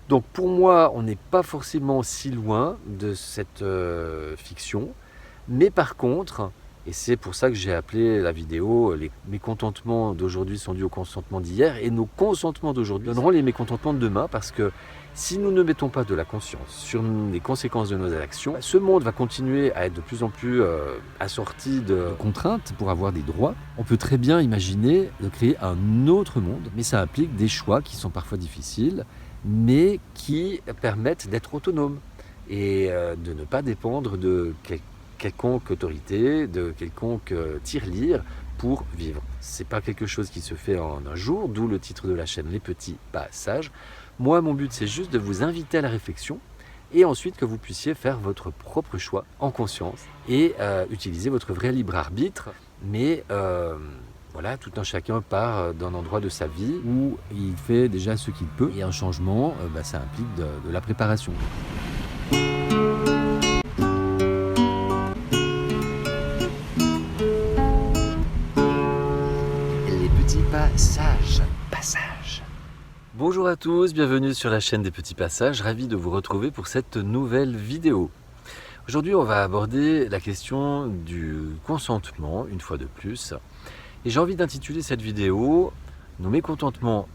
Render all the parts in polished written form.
Donc pour moi, on n'est pas forcément si loin de cette fiction, mais par contre, et c'est pour ça que j'ai appelé la vidéo « Les mécontentements d'aujourd'hui sont dus au consentement d'hier » et nos consentements d'aujourd'hui donneront les mécontentements de demain, parce que si nous ne mettons pas de la conscience sur les conséquences de nos actions, ce monde va continuer à être de plus en plus assorti de contraintes pour avoir des droits. On peut très bien imaginer de créer un autre monde, mais ça implique des choix qui sont parfois difficiles, mais qui permettent d'être autonome et de ne pas dépendre de quelconque autorité, de quelconque tirelire pour vivre. C'est pas quelque chose qui se fait en un jour, d'où le titre de la chaîne Les Petits Passages. Moi, mon but, c'est juste de vous inviter à la réflexion et ensuite que vous puissiez faire votre propre choix en conscience et utiliser votre vrai libre arbitre, mais voilà, tout un chacun part d'un endroit de sa vie où il fait déjà ce qu'il peut, et un changement, ça implique de la préparation. Les petits passages. Bonjour à tous, bienvenue sur la chaîne des petits passages, ravi de vous retrouver pour cette nouvelle vidéo. Aujourd'hui, on va aborder la question du consentement, une fois de plus. Et j'ai envie d'intituler cette vidéo « Nos mécontentements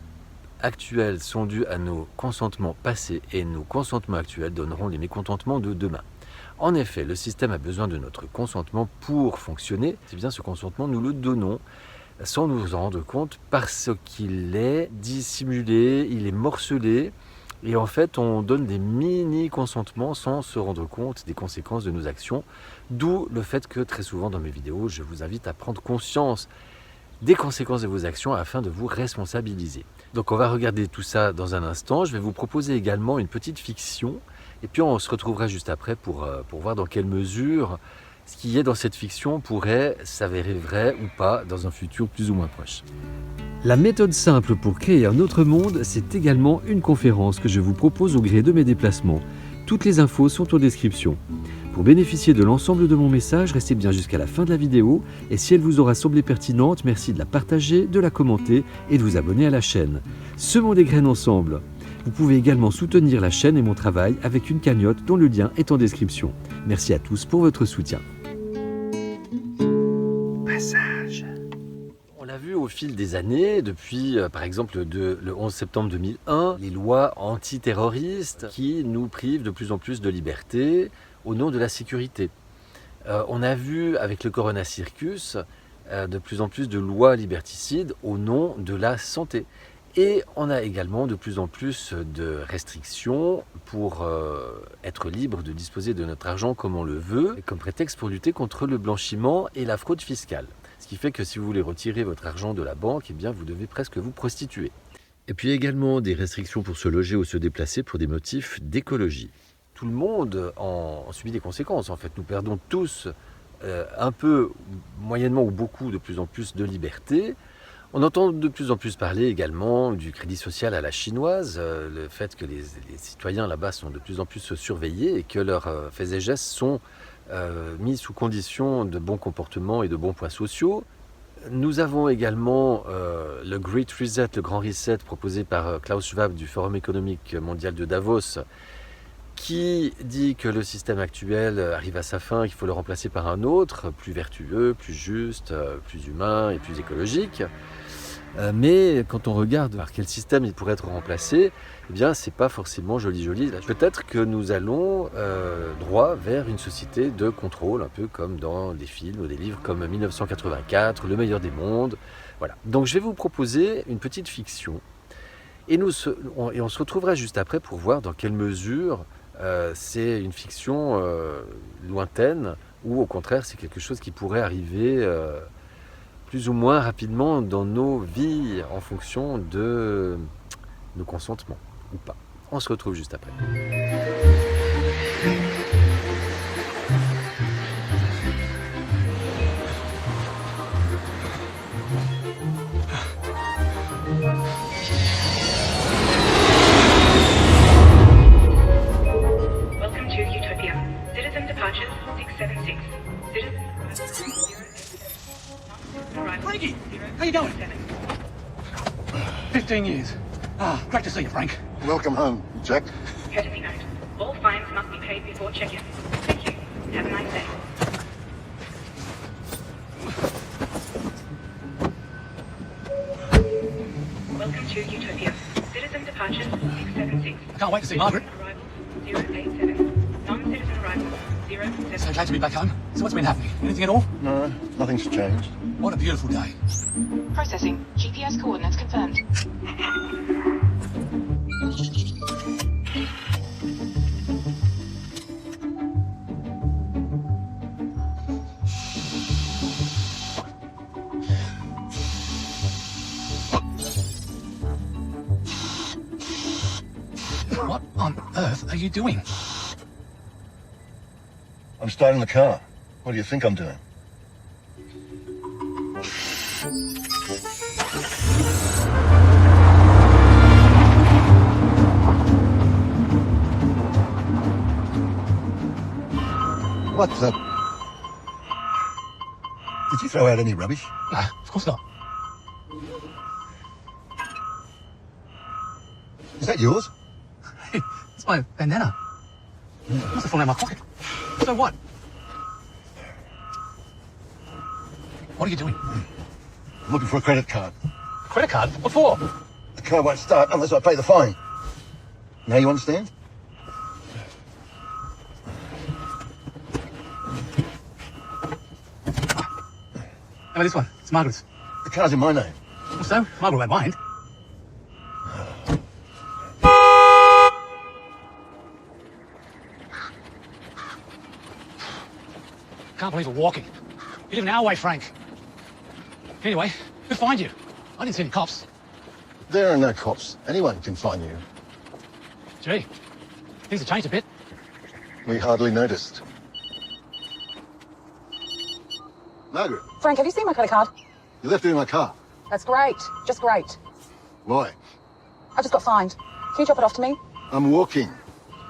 actuels sont dus à nos consentements passés et nos consentements actuels donneront les mécontentements de demain ». En effet, le système a besoin de notre consentement pour fonctionner. C'est bien ce consentement, nous le donnons sans nous en rendre compte parce qu'il est dissimulé, il est morcelé. Et en fait, on donne des mini-consentements sans se rendre compte des conséquences de nos actions. D'où le fait que très souvent dans mes vidéos, je vous invite à prendre conscience des conséquences de vos actions afin de vous responsabiliser. Donc on va regarder tout ça dans un instant. Je vais vous proposer également une petite fiction. Et puis on se retrouvera juste après pour voir dans quelle mesure ce qui est dans cette fiction pourrait s'avérer vrai ou pas dans un futur plus ou moins proche. La méthode simple pour créer un autre monde, c'est également une conférence que je vous propose au gré de mes déplacements. Toutes les infos sont en description. Pour bénéficier de l'ensemble de mon message, restez bien jusqu'à la fin de la vidéo et si elle vous aura semblé pertinente, merci de la partager, de la commenter et de vous abonner à la chaîne. Semons des graines ensemble. Vous pouvez également soutenir la chaîne et mon travail avec une cagnotte dont le lien est en description. Merci à tous pour votre soutien. Passage. On l'a vu au fil des années, depuis par exemple le 11 septembre 2001, les lois antiterroristes qui nous privent de plus en plus de liberté au nom de la sécurité. On a vu avec le Corona Circus de plus en plus de lois liberticides au nom de la santé. Et on a également de plus en plus de restrictions pour être libre de disposer de notre argent comme on le veut, comme prétexte pour lutter contre le blanchiment et la fraude fiscale. Ce qui fait que si vous voulez retirer votre argent de la banque, eh bien vous devez presque vous prostituer. Et puis également des restrictions pour se loger ou se déplacer pour des motifs d'écologie. Tout le monde en subit des conséquences. En fait, nous perdons tous un peu, moyennement ou beaucoup, de plus en plus de liberté. On entend de plus en plus parler également du crédit social à la chinoise, le fait que les citoyens là-bas sont de plus en plus surveillés et que leurs faits et gestes sont mis sous condition de bons comportements et de bons points sociaux. Nous avons également le Great Reset, le Grand Reset proposé par Klaus Schwab du Forum économique mondial de Davos, qui dit que le système actuel arrive à sa fin, qu'il faut le remplacer par un autre, plus vertueux, plus juste, plus humain et plus écologique. Mais quand on regarde par quel système il pourrait être remplacé, eh bien c'est pas forcément joli. Peut-être que nous allons droit vers une société de contrôle, un peu comme dans des films ou des livres comme 1984, Le meilleur des mondes. Voilà. Donc je vais vous proposer une petite fiction et on se retrouvera juste après pour voir dans quelle mesure c'est une fiction lointaine ou au contraire c'est quelque chose qui pourrait arriver plus ou moins rapidement dans nos vies en fonction de nos consentements ou pas. On se retrouve juste après. Welcome to Utopia. Citizen departure 676. Frankie, how you doing? 7. 15 years. Great to see you, Frank. Welcome home, Jack. Courtesy note. All fines must be paid before check-in. Thank you. Have a nice day. Welcome to Utopia. Citizen departures 676. I can't wait to see Margaret. Arrivals 087. Non-citizen arrivals 07. So glad to be back home. So what's been happening? Anything at all? No, nothing's changed. What a beautiful day. Processing. GPS coordinates confirmed. What on earth are you doing? I'm starting the car. What do you think I'm doing? What the? Did you throw out any rubbish? No, of course not. Is that yours? Hey, it's my bandana. Must have fallen out of my pocket. So what? What are you doing? I'm looking for a credit card. Credit card? What for? The car won't start unless I pay the fine. Now you understand? How about this one? It's Margaret's. The car's in my name. Well, so? Margaret won't mind. Can't believe we're walking. You live an hour away, Frank. Anyway, who'd find you? I didn't see any cops. There are no cops. Anyone can find you. Gee, things have changed a bit. We hardly noticed. Margaret, Frank, have you seen my credit card? you left it in my car. That's great. Just great. Why? I just got fined. Can you drop it off to me? I'm walking.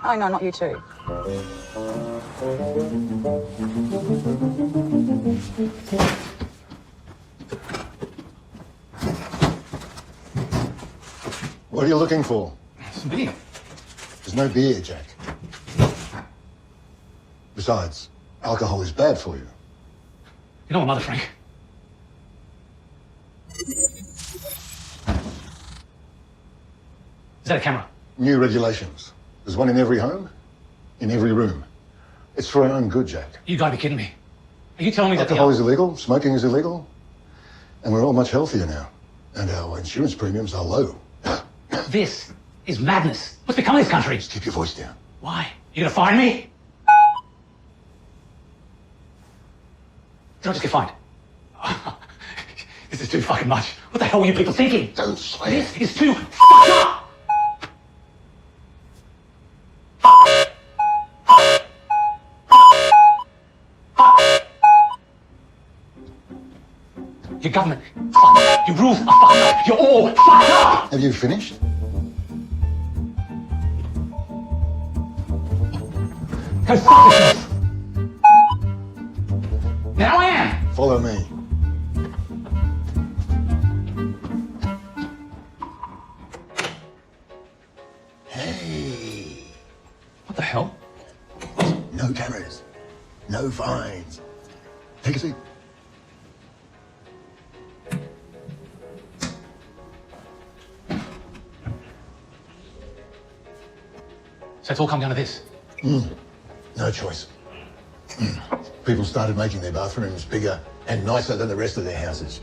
Oh, no, not you too. What are you looking for? Some beer. There's no beer, Jack. Besides, alcohol is bad for you. You know my mother, Frank. Is that a camera? New regulations. There's one in every home, in every room. It's for our own good, Jack. You gotta be kidding me. Are you telling me that Alcohol is illegal, smoking is illegal, and we're all much healthier now. And our insurance premiums are low. this is madness? What's become of this country? Just keep your voice down. Why? You gonna fine me? Did I just get fined? This is too fucking much. What the hell are you people thinking? Don't swear. This is too fucked up! Your government, fucked up. Your rules are fucked up. You're all fucked up! Have you finished? Go fuck yourself! Now I am! Follow me. Hey. What the hell? No cameras. No fines. Take a seat. So it's all come down to this. No choice. People started making their bathrooms bigger and nicer than the rest of their houses.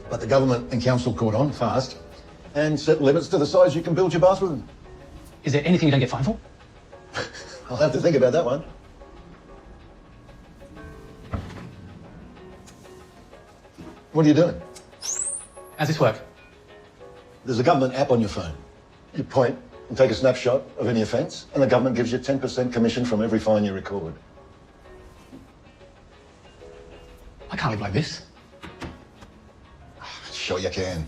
But the government and council caught on fast and set limits to the size you can build your bathroom. Is there anything you don't get fined for? I'll have to think about that one. What are you doing? How's this work? There's a government app on your phone. You point and take a snapshot of any offence, and the government gives you 10% commission from every fine you record. I can't live like this. Sure you can.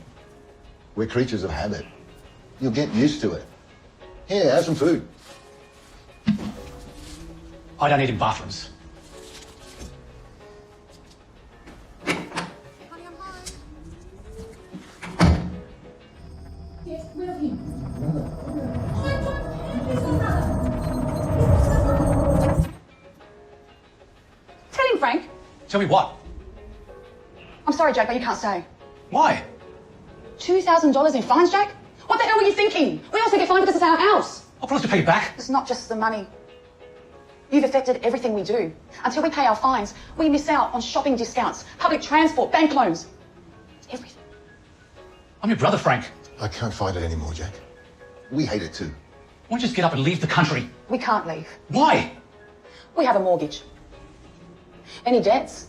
We're creatures of habit. You'll get used to it. Here, have some food. I don't eat in bathrooms. Get rid of him. Tell him, Frank. Tell me what? I'm sorry, Jack, but you can't stay. Why? $2,000 in fines, Jack? What the hell were you thinking? We also get fined because it's our house. I'll promise to pay you back. It's not just the money. You've affected everything we do. Until we pay our fines, we miss out on shopping discounts, public transport, bank loans. Everything. I'm your brother, Frank. I can't fight it anymore, Jack. We hate it too. Why don't you just get up and leave the country? We can't leave. Why? We have a mortgage. Any debts,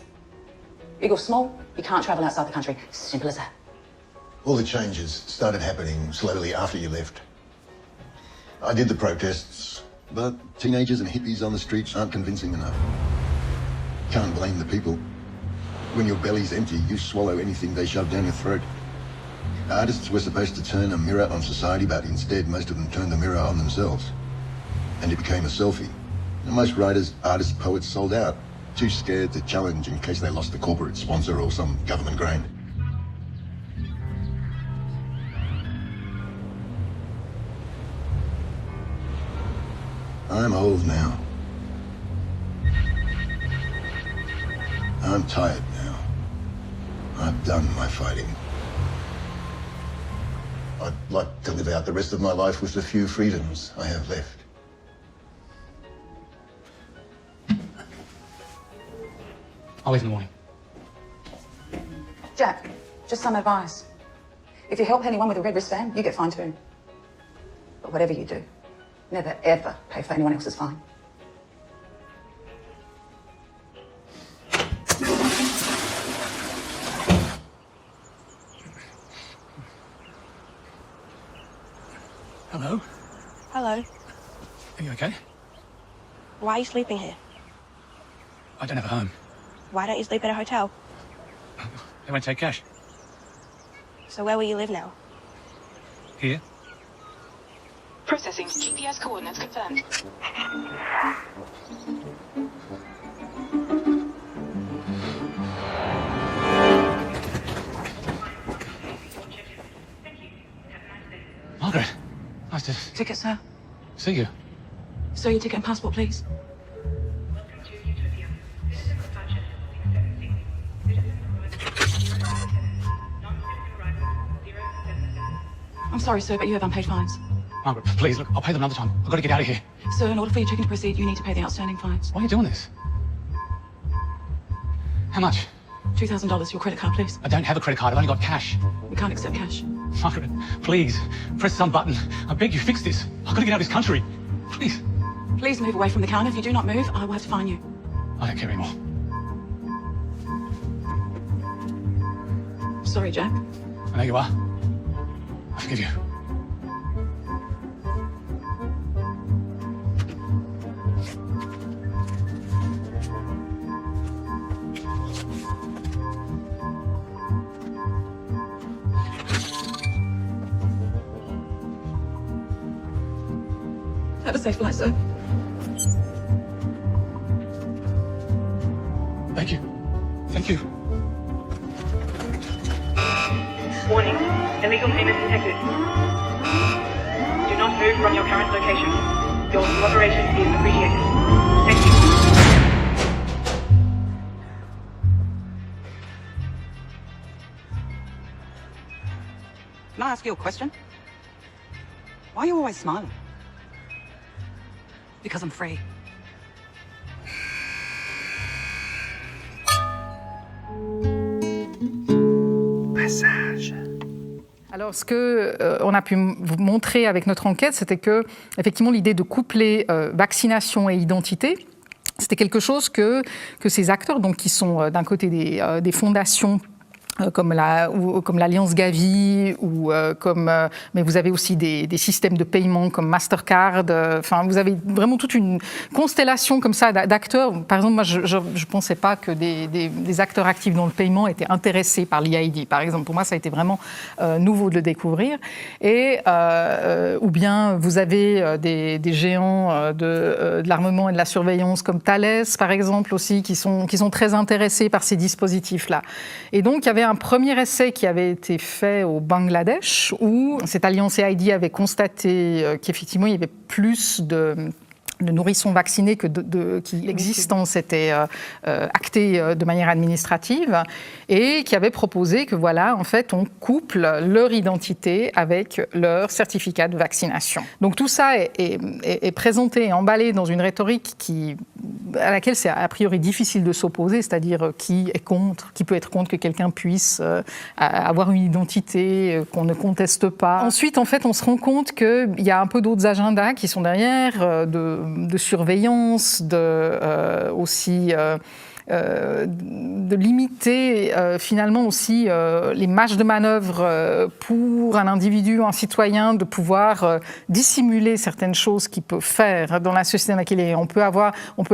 big or small, you can't travel outside the country. Simple as that. All the changes started happening slowly after you left. I did the protests, but teenagers and hippies on the streets aren't convincing enough. Can't blame the people. When your belly's empty, you swallow anything they shove down your throat. Artists were supposed to turn a mirror on society, but instead most of them turned the mirror on themselves. And it became a selfie. And most writers, artists, poets sold out, too scared to challenge in case they lost a corporate sponsor or some government grant. I'm old now. I'm tired now. I've done my fighting. I'd like to live out the rest of my life with the few freedoms I have left. I'll leave in the morning. Jack, just some advice. If you help anyone with a red wristband, you get fined too. But whatever you do, never ever pay for anyone else's fine. Hello? Hello. Are you okay? Why are you sleeping here? I don't have a home. Why don't you sleep at a hotel? They won't take cash. So where will you live now? Here? Processing. GPS coordinates confirmed. Margaret, nice to Ticket, sir. see you. Sir, your ticket and passport, please. Welcome to Utopia. Citizen departure 676. Citizen arrival 077. Non-citizen arrival 077. I'm sorry, sir, but you have unpaid fines. Margaret, please, look, I'll pay them another time. I've got to get out of here. Sir, in order for your check-in to proceed, you need to pay the outstanding fines. Why are you doing this? How much? $2,000, your credit card, please. I don't have a credit card. I've only got cash. We can't accept cash. Margaret, please, press some button. I beg you, fix this. I've got to get out of this country. Please. Please move away from the counter. If you do not move, I will have to fine you. I don't care anymore. Sorry, Jack. I know you are. I forgive you. Have a safe flight, sir. Thank you. Thank you. Warning. Illegal payment detected. Do not move from your current location. Your cooperation is appreciated. Thank you. Can I ask you a question? Why are you always smiling? Because I'm free. Alors, ce que on a pu vous montrer avec notre enquête, c'était que, effectivement, l'idée de coupler vaccination et identité, c'était quelque chose que ces acteurs, donc qui sont d'un côté des fondations comme l'Alliance Gavi ou mais vous avez aussi des systèmes de paiement comme Mastercard. Enfin, vous avez vraiment toute une constellation comme ça d'acteurs. Par exemple, moi, je pensais pas que des acteurs actifs dans le paiement étaient intéressés par l'EID. Par exemple, pour moi, ça a été vraiment nouveau de le découvrir. Et ou bien vous avez des géants de l'armement et de la surveillance comme Thales, par exemple, aussi, qui sont très intéressés par ces dispositifs-là. Et donc, il y avait un premier essai qui avait été fait au Bangladesh où cette alliance EID avait constaté qu'effectivement il y avait plus de nourrissons vaccinés qui l'existence était actée de manière administrative et qui avait proposé que voilà, en fait, on couple leur identité avec leur certificat de vaccination. Donc tout ça est présenté et emballé dans une rhétorique à laquelle c'est a priori difficile de s'opposer, c'est-à-dire qui peut être contre que quelqu'un puisse avoir une identité qu'on ne conteste pas. Ensuite, en fait, on se rend compte qu'il y a un peu d'autres agendas qui sont derrière, de surveillance, aussi de limiter finalement aussi les marges de manœuvre pour un individu, un citoyen, de pouvoir dissimuler certaines choses qu'il peut faire dans la société dans laquelle il est. On peut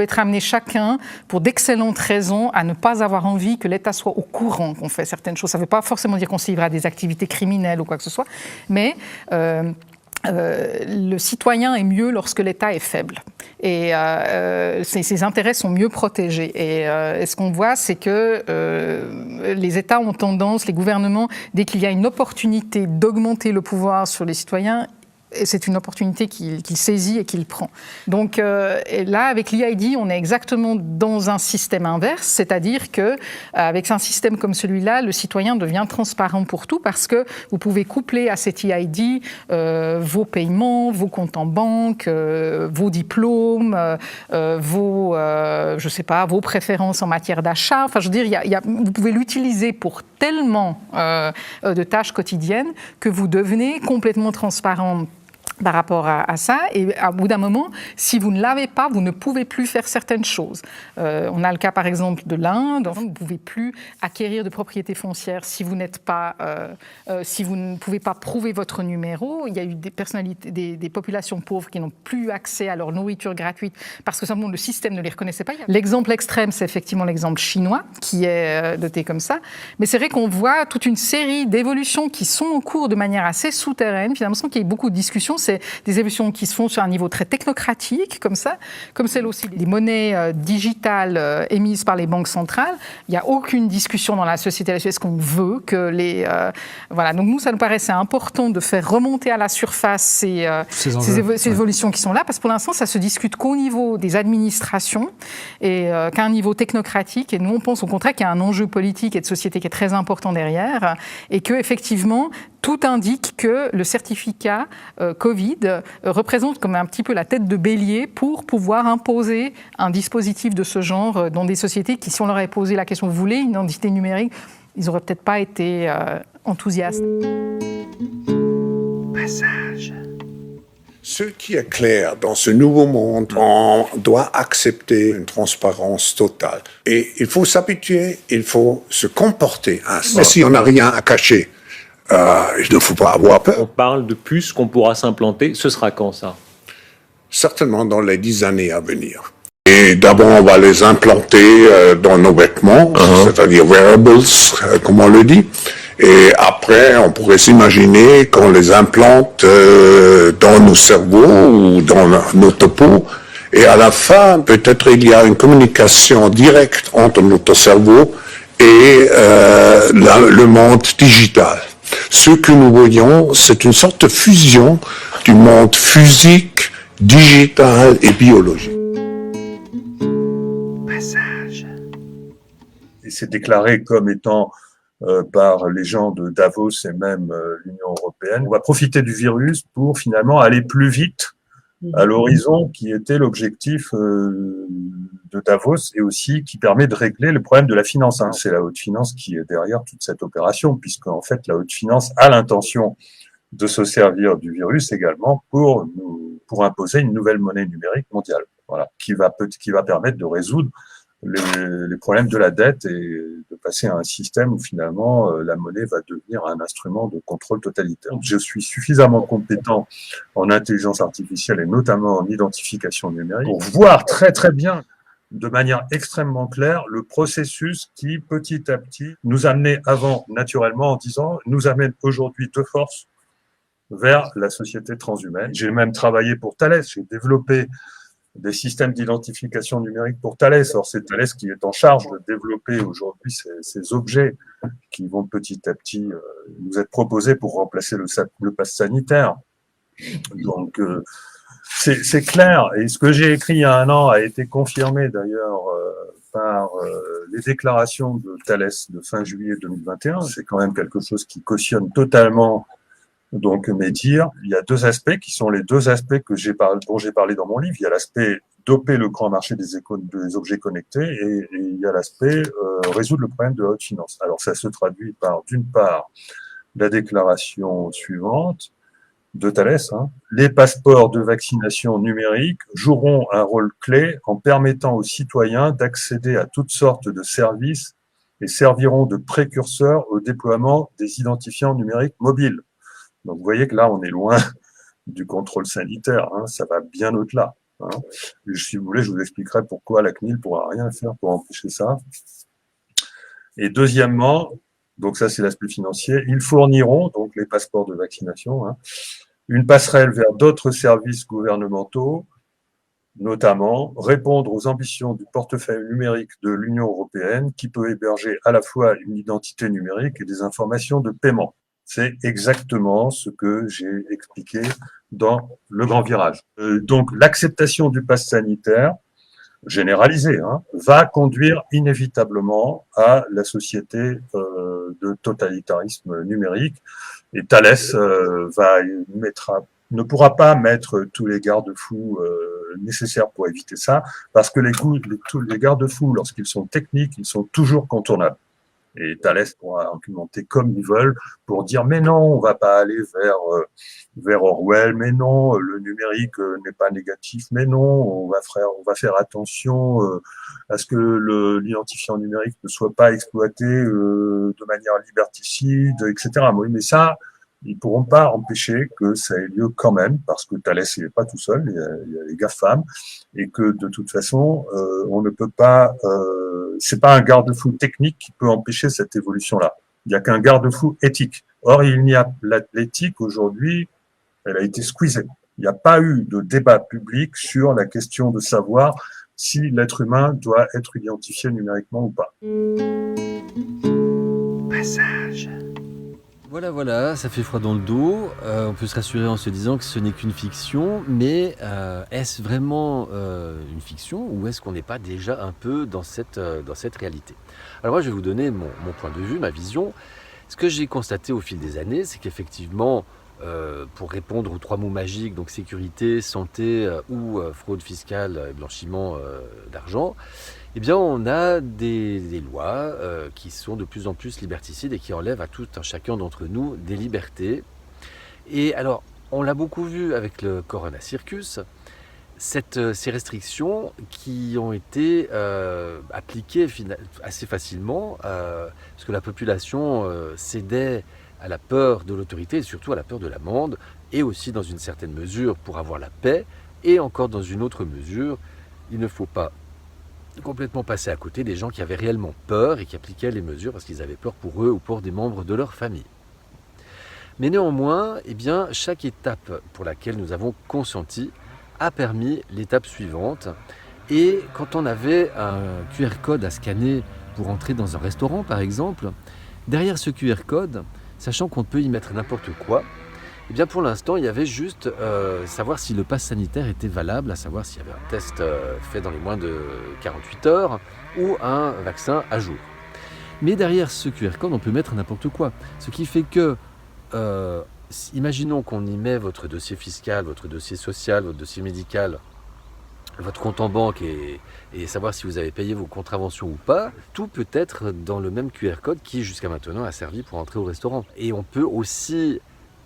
être amené chacun pour d'excellentes raisons à ne pas avoir envie que l'État soit au courant qu'on fait certaines choses. Ça ne veut pas forcément dire qu'on se livre à des activités criminelles ou quoi que ce soit, mais le citoyen est mieux lorsque l'État est faible et ses intérêts sont mieux protégés. Et ce qu'on voit, c'est que les États ont tendance, les gouvernements, dès qu'il y a une opportunité d'augmenter le pouvoir sur les citoyens, c'est une opportunité qu'il saisit et qu'il prend. Donc et là, avec l'EID, on est exactement dans un système inverse, c'est-à-dire qu'avec un système comme celui-là, le citoyen devient transparent pour tout parce que vous pouvez coupler à cet EID vos paiements, vos comptes en banque, vos diplômes, vos préférences en matière d'achat. Enfin, je veux dire, vous pouvez l'utiliser pour tellement de tâches quotidiennes que vous devenez complètement transparent par rapport à ça, et à bout d'un moment, si vous ne l'avez pas, vous ne pouvez plus faire certaines choses. On a le cas par exemple de l'Inde, vous ne pouvez plus acquérir de propriétés foncières si vous si vous ne pouvez pas prouver votre numéro. Il y a eu des personnalités, des populations pauvres qui n'ont plus accès à leur nourriture gratuite parce que simplement le système ne les reconnaissait pas. L'exemple extrême, c'est effectivement l'exemple chinois qui est doté comme ça, mais c'est vrai qu'on voit toute une série d'évolutions qui sont en cours de manière assez souterraine, finalement, sans qu'il y ait beaucoup de discussions. C'est des évolutions qui se font sur un niveau très technocratique, comme ça, comme celle aussi des monnaies digitales émises par les banques centrales. Il n'y a aucune discussion dans la société. Est-ce qu'on veut que voilà. Donc nous, ça nous paraissait important de faire remonter à la surface ces évolutions qui sont là, parce que pour l'instant, ça se discute qu'au niveau des administrations et qu'à un niveau technocratique. Et nous, on pense au contraire qu'il y a un enjeu politique et de société qui est très important derrière, et que effectivement, tout indique que le certificat Covid représente comme un petit peu la tête de bélier pour pouvoir imposer un dispositif de ce genre dans des sociétés qui, si on leur avait posé la question, vous voulez une identité numérique, ils n'auraient peut-être pas été enthousiastes. Passage. Ce qui est clair dans ce nouveau monde, on doit accepter une transparence totale. Et il faut s'habituer, il faut se comporter ainsi. Mais si on n'a rien à cacher, il ne faut pas avoir peur. On parle de puces qu'on pourra s'implanter. Ce sera quand, ça? Certainement dans les 10 années à venir. Et d'abord, on va les implanter dans nos vêtements, c'est-à-dire wearables, comme on le dit. Et après, on pourrait s'imaginer qu'on les implante dans nos cerveaux ou dans notre peau. Et à la fin, peut-être il y a une communication directe entre notre cerveau et le monde digital. Ce que nous voyons, c'est une sorte de fusion du monde physique, digital et biologique. Passage. Et c'est déclaré comme étant par les gens de Davos et même l'Union européenne. On va profiter du virus pour finalement aller plus vite à l'horizon qui était l'objectif de Davos et aussi qui permet de régler le problème de la finance. C'est la haute finance qui est derrière toute cette opération, puisque en fait la haute finance a l'intention de se servir du virus également pour imposer une nouvelle monnaie numérique mondiale, voilà, qui va permettre de résoudre les problèmes de la dette et de passer à un système où finalement la monnaie va devenir un instrument de contrôle totalitaire. Je suis suffisamment compétent en intelligence artificielle et notamment en identification numérique pour voir très très bien, de manière extrêmement claire, le processus qui petit à petit nous amenait avant naturellement en disant nous amène aujourd'hui de force vers la société transhumaine. J'ai même travaillé pour Thales, j'ai développé des systèmes d'identification numérique pour Thales. Or, c'est Thales qui est en charge de développer aujourd'hui ces objets qui vont petit à petit nous être proposés pour remplacer le pass sanitaire. Donc, c'est clair. Et ce que j'ai écrit il y a un an a été confirmé d'ailleurs par les déclarations de Thales de fin juillet 2021. C'est quand même quelque chose qui cautionne totalement donc mes dires. Il y a deux aspects qui sont les deux aspects dont j'ai parlé dans mon livre. Il y a l'aspect doper le grand marché des objets connectés et il y a l'aspect résoudre le problème de la haute finance. Alors ça se traduit par, d'une part, la déclaration suivante de Thales, les passeports de vaccination numérique joueront un rôle clé en permettant aux citoyens d'accéder à toutes sortes de services et serviront de précurseurs au déploiement des identifiants numériques mobiles. Donc vous voyez que là, on est loin du contrôle sanitaire, ça va bien au-delà. Si vous voulez, je vous expliquerai pourquoi la CNIL ne pourra rien faire pour empêcher ça. Et deuxièmement, donc ça c'est l'aspect financier, ils fourniront, donc les passeports de vaccination, une passerelle vers d'autres services gouvernementaux, notamment répondre aux ambitions du portefeuille numérique de l'Union européenne qui peut héberger à la fois une identité numérique et des informations de paiement. C'est exactement ce que j'ai expliqué dans le grand virage. Donc l'acceptation du pass sanitaire généralisé va conduire inévitablement à la société de totalitarisme numérique. Et Thales ne pourra pas mettre tous les garde-fous nécessaires pour éviter ça, parce que tous les garde-fous, lorsqu'ils sont techniques, ils sont toujours contournables. Et Thales pourra argumenter comme ils veulent pour dire mais non, on va pas aller vers Orwell, mais non, le numérique n'est pas négatif, mais non, on va faire attention à ce que l'identifiant numérique ne soit pas exploité de manière liberticide, etc. Oui, mais ça, ils pourront pas empêcher que ça ait lieu quand même, parce que Thales n'est pas tout seul, il y a les GAFAM, et que de toute façon, on ne peut pas, c'est pas un garde-fou technique qui peut empêcher cette évolution-là. Il n'y a qu'un garde-fou éthique. Or, l'éthique aujourd'hui, elle a été squeezée. Il n'y a pas eu de débat public sur la question de savoir si l'être humain doit être identifié numériquement ou pas. Passage. Voilà, ça fait froid dans le dos. On peut se rassurer en se disant que ce n'est qu'une fiction, mais est-ce vraiment une fiction ou est-ce qu'on n'est pas déjà un peu dans cette réalité? Alors moi, je vais vous donner mon point de vue, ma vision. Ce que j'ai constaté au fil des années, c'est qu'effectivement, pour répondre aux trois mots magiques, donc sécurité, santé ou fraude fiscale et blanchiment d'argent, eh bien, on a des lois qui sont de plus en plus liberticides et qui enlèvent à tout un chacun d'entre nous des libertés. Et alors, on l'a beaucoup vu avec le Corona Circus, ces restrictions qui ont été appliquées assez facilement, parce que la population cédait à la peur de l'autorité et surtout à la peur de l'amende, et aussi dans une certaine mesure pour avoir la paix, et encore dans une autre mesure, il ne faut pas complètement passer à côté des gens qui avaient réellement peur et qui appliquaient les mesures parce qu'ils avaient peur pour eux ou pour des membres de leur famille. Mais néanmoins, eh bien, chaque étape pour laquelle nous avons consenti a permis l'étape suivante. Et quand on avait un QR code à scanner pour entrer dans un restaurant, par exemple, derrière ce QR code, sachant qu'on peut y mettre n'importe quoi, eh bien pour l'instant, il y avait juste savoir si le pass sanitaire était valable, à savoir s'il y avait un test fait dans les moins de 48 heures ou un vaccin à jour. Mais derrière ce QR code, on peut mettre n'importe quoi. Ce qui fait que, imaginons qu'on y met votre dossier fiscal, votre dossier social, votre dossier médical, votre compte en banque et savoir si vous avez payé vos contraventions ou pas, tout peut être dans le même QR code qui, jusqu'à maintenant, a servi pour entrer au restaurant. Et on peut aussi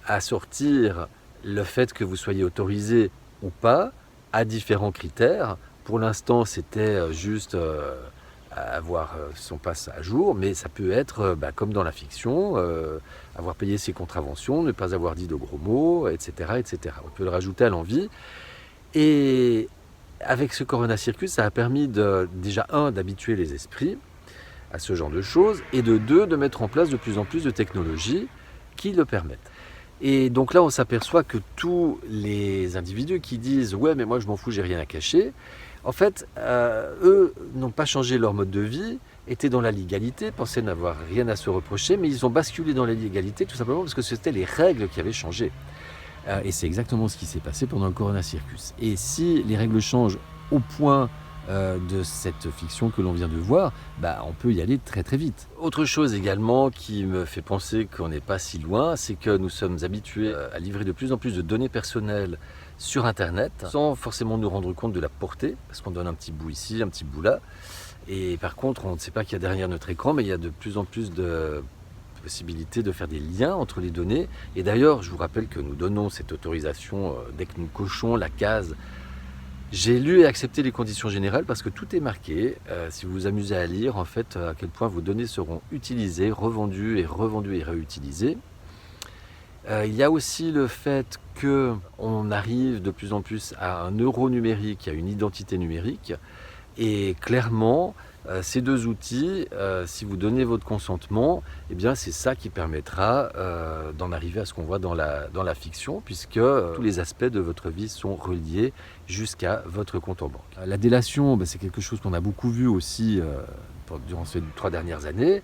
assortir le fait que vous soyez autorisé ou pas à différents critères. Pour l'instant, c'était juste avoir son pass à jour, mais ça peut être, comme dans la fiction, avoir payé ses contraventions, ne pas avoir dit de gros mots, etc., etc. On peut le rajouter à l'envi. Et avec ce Corona Circus, ça a permis déjà, d'habituer les esprits à ce genre de choses, et de mettre en place de plus en plus de technologies qui le permettent. Et donc là, on s'aperçoit que tous les individus qui disent « ouais, mais moi je m'en fous, j'ai rien à cacher », en fait, eux n'ont pas changé leur mode de vie, étaient dans la légalité, pensaient n'avoir rien à se reprocher, mais ils ont basculé dans la légalité tout simplement parce que c'était les règles qui avaient changé. Et c'est exactement ce qui s'est passé pendant le Corona Circus. Et si les règles changent au point de cette fiction que l'on vient de voir, on peut y aller très très vite. Autre chose également qui me fait penser qu'on n'est pas si loin, c'est que nous sommes habitués à livrer de plus en plus de données personnelles sur Internet, sans forcément nous rendre compte de la portée, parce qu'on donne un petit bout ici, un petit bout là, et par contre on ne sait pas qu'il y a derrière notre écran, mais il y a de plus en plus de possibilités de faire des liens entre les données, et d'ailleurs je vous rappelle que nous donnons cette autorisation dès que nous cochons la case j'ai lu et accepté les conditions générales parce que tout est marqué. Si vous vous amusez à lire, en fait, à quel point vos données seront utilisées, revendues et réutilisées. Il y a aussi le fait qu'on arrive de plus en plus à un euro numérique, à une identité numérique. Et clairement, ces deux outils, si vous donnez votre consentement, eh bien c'est ça qui permettra d'en arriver à ce qu'on voit dans la fiction, puisque tous les aspects de votre vie sont reliés jusqu'à votre compte en banque. La délation, c'est quelque chose qu'on a beaucoup vu aussi durant ces 3 dernières années.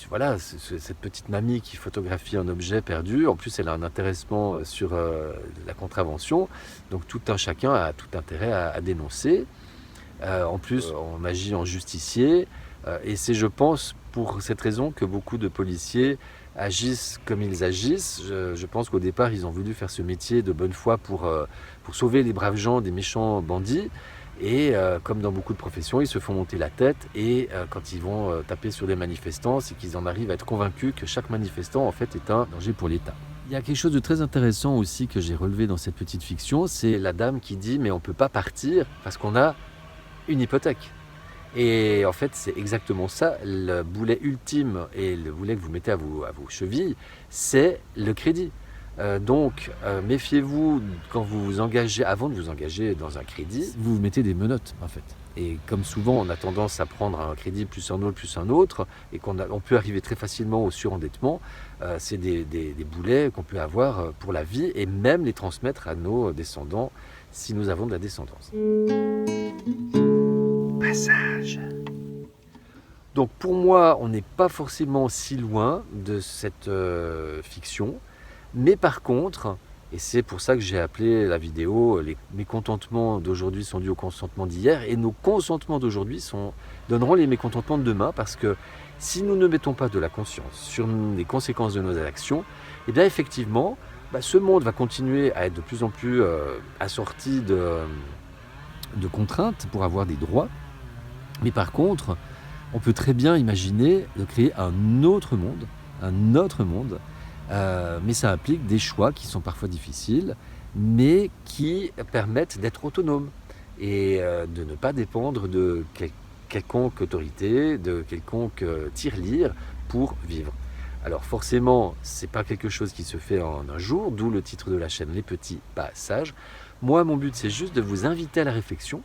Voilà, cette petite mamie qui photographie un objet perdu, en plus elle a un intéressement sur la contravention, donc tout un chacun a tout intérêt à dénoncer. En plus, on agit en justicier et c'est, je pense, pour cette raison que beaucoup de policiers agissent comme ils agissent. Je pense qu'au départ, ils ont voulu faire ce métier de bonne foi pour sauver les braves gens des méchants bandits. Et comme dans beaucoup de professions, ils se font monter la tête et quand ils vont taper sur des manifestants, c'est qu'ils en arrivent à être convaincus que chaque manifestant, en fait, est un danger pour l'État. Il y a quelque chose de très intéressant aussi que j'ai relevé dans cette petite fiction, c'est la dame qui dit « mais on ne peut pas partir parce qu'on a une hypothèque ». Et en fait, c'est exactement ça. Le boulet ultime et le boulet que vous mettez à vos chevilles, c'est le crédit. Donc, méfiez-vous quand vous vous engagez, avant de vous engager dans un crédit, vous vous mettez des menottes en fait. Et comme souvent, on a tendance à prendre un crédit plus un autre, et on peut arriver très facilement au surendettement. C'est des boulets qu'on peut avoir pour la vie et même les transmettre à nos descendants si nous avons de la descendance. Passage. Donc pour moi, on n'est pas forcément si loin de cette fiction, mais par contre, et c'est pour ça que j'ai appelé la vidéo « Les mécontentements d'aujourd'hui sont dus au consentement d'hier » et nos consentements d'aujourd'hui donneront les mécontentements de demain, parce que si nous ne mettons pas de la conscience sur les conséquences de nos actions, eh bien effectivement, ce monde va continuer à être de plus en plus assorti de contraintes pour avoir des droits. Mais par contre, on peut très bien imaginer de créer un autre monde, mais ça implique des choix qui sont parfois difficiles, mais qui permettent d'être autonomes et de ne pas dépendre de quelconque autorité, de quelconque tirelire pour vivre. Alors forcément, c'est pas quelque chose qui se fait en un jour, d'où le titre de la chaîne « Les petits passages ». Moi, mon but, c'est juste de vous inviter à la réflexion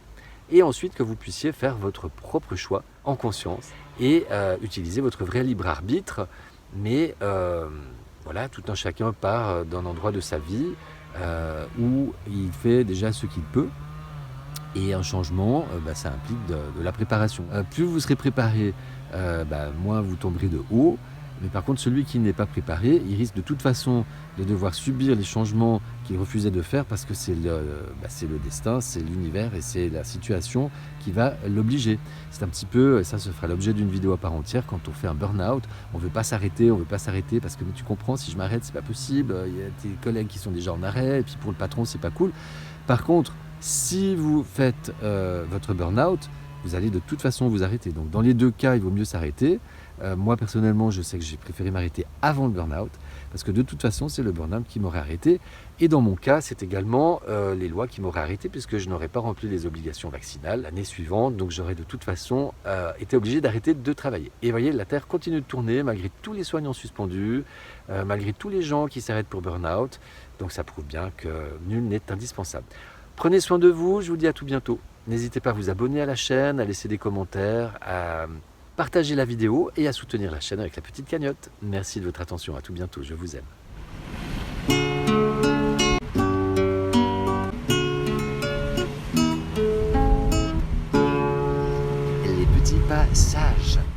et ensuite que vous puissiez faire votre propre choix en conscience et utiliser votre vrai libre arbitre, mais voilà, tout un chacun part d'un endroit de sa vie où il fait déjà ce qu'il peut, et un changement, ça implique de la préparation. Plus vous serez préparé, moins vous tomberez de haut. Mais par contre, celui qui n'est pas préparé, il risque de toute façon de devoir subir les changements qu'il refusait de faire, parce que c'est le destin, c'est l'univers et c'est la situation qui va l'obliger. C'est un petit peu, et ça se fera l'objet d'une vidéo à part entière, quand on fait un burn-out, on ne veut pas s'arrêter, parce que mais tu comprends, si je m'arrête, c'est pas possible, il y a tes collègues qui sont déjà en arrêt, et puis pour le patron, c'est pas cool. Par contre, si vous faites votre burn-out, vous allez de toute façon vous arrêter. Donc dans les deux cas, il vaut mieux s'arrêter. Moi personnellement, je sais que j'ai préféré m'arrêter avant le burn-out, parce que de toute façon, c'est le burn-out qui m'aurait arrêté. Et dans mon cas, c'est également les lois qui m'auraient arrêté, puisque je n'aurais pas rempli les obligations vaccinales l'année suivante. Donc j'aurais de toute façon été obligé d'arrêter de travailler. Et vous voyez, la Terre continue de tourner malgré tous les soignants suspendus, malgré tous les gens qui s'arrêtent pour burn-out. Donc ça prouve bien que nul n'est indispensable. Prenez soin de vous, je vous dis à tout bientôt. N'hésitez pas à vous abonner à la chaîne, à laisser des commentaires, à partager la vidéo et à soutenir la chaîne avec la petite cagnotte. Merci de votre attention, à tout bientôt, je vous aime. sage.